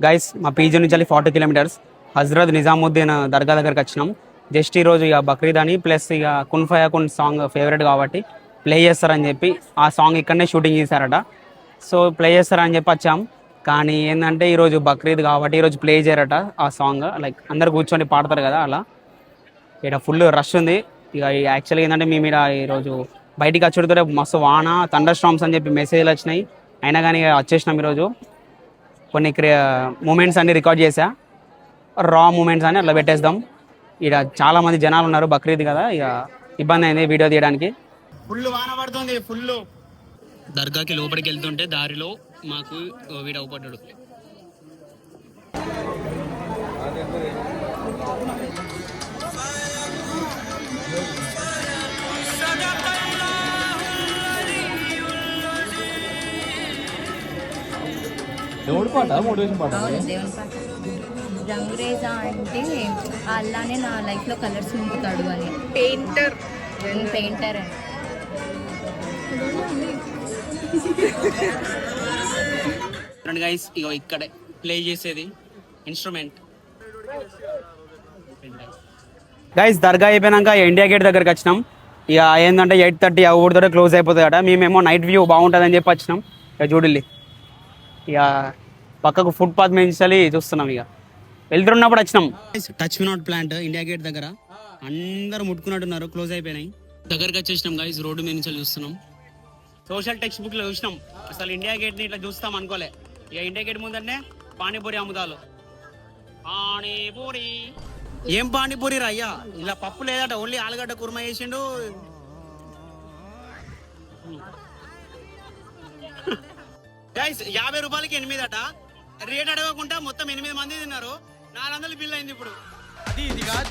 Guys మా PG నుంచి 40 kilometres Hazrat Nizamuddin దర్గా దగ్గరికి వచ్చినాం. జస్ట్ ఈరోజు ఇక బక్రీద్ అని ప్లస్ ఇక కున్ ఫయా కున్ సాంగ్ ఫేవరెట్ కాబట్టి ప్లే చేస్తారని చెప్పి ఆ సాంగ్ ఇక్కడనే షూటింగ్ చేశారట. సో ప్లే చేస్తారని చెప్పి వచ్చాం. కానీ ఏంటంటే ఈరోజు బక్రీద్ కాబట్టి ఈరోజు ప్లే చేయరట ఆ సాంగ్. లైక్ అందరు కూర్చొని పాడతారు కదా అలా. ఇక్కడ ఫుల్ రష్ ఉంది. ఇక యాక్చువల్గా ఏంటంటే మేము ఇక్కడ ఈరోజు బయటికి వచ్చేటతో మస్తు వాన థండర్ స్టార్మ్స్ అని చెప్పి మెసేజ్లు వచ్చినాయి. అయినా కానీ వచ్చేసినాం ఈరోజు. కొన్ని మూమెంట్స్ అన్ని రికార్డ్ చేసా, రా మూమెంట్స్ అని అట్లా పెట్టేద్దాం. ఇక చాలా మంది జనాలు ఉన్నారు, బక్రీద్ కదా, ఇక ఇబ్బంది అయింది వీడియో తీయడానికి. ఫుల్ వాన పడుతుంది. ఫుల్ దర్గాకి లోపలికి వెళ్తుంటే దారిలో మాకు వీడు అవుపడ్డాడు. దేవుడి పాట మోటివేషన్ పాట దేవుని పాట. రంగురేజా అంటే అలానే నా లైఫ్లో కలర్స్ నింపుతాడు అని. పెయింటర్ అని గైస్ ఇక ఇక్కడే ప్లే చేసేది ఇన్స్ట్రుమెంట్. గైస్ దర్గా అయిపోయినాక ఇండియా గేట్ దగ్గరికి వచ్చినాం. ఇక ఏంటంటే 8:30 అవుతుందో క్లోజ్ అయిపోతుంది అట. మేమేమో నైట్ వ్యూ బాగుంటుందని చెప్పి వచ్చినాం. ఇక చూడండి, ఇక పక్కకు ఫుట్పాత్ నుంచి చూస్తున్నాం. ఇక వెళ్తున్నప్పుడు వచ్చినాం. Touch me not plant India gate దగ్గర అందరూ ముట్టుకున్నట్టున్నారు, క్లోజ్ అయిపోయినాయి. దగ్గరకు వచ్చేసినాం గైస్, రోడ్డు మీద నుంచి చూస్తున్నాం. సోషల్ టెక్స్ట్ బుక్ లో చూసినాం, అసలు ఇండియా గేట్ ని ఇట్లా చూస్తాం అనుకోలే. ఇక ఇండియా గేట్ ముందంటే పానీపూరి అమ్ముతాలు. పానీపూరి ఏం పానీపూరి రా అయ్యా, ఇలా పప్పు లేదట, ఓన్లీ ఆలుగడ్డ కుర్మా చేసిండు. గైస్ 50 రూపాయలకి 8 అట. రేట్ అడగకుండా మొత్తం 8 మంది తిన్నారు. 400 బిల్ అయింది ఇప్పుడు. అది ఇది కాదు.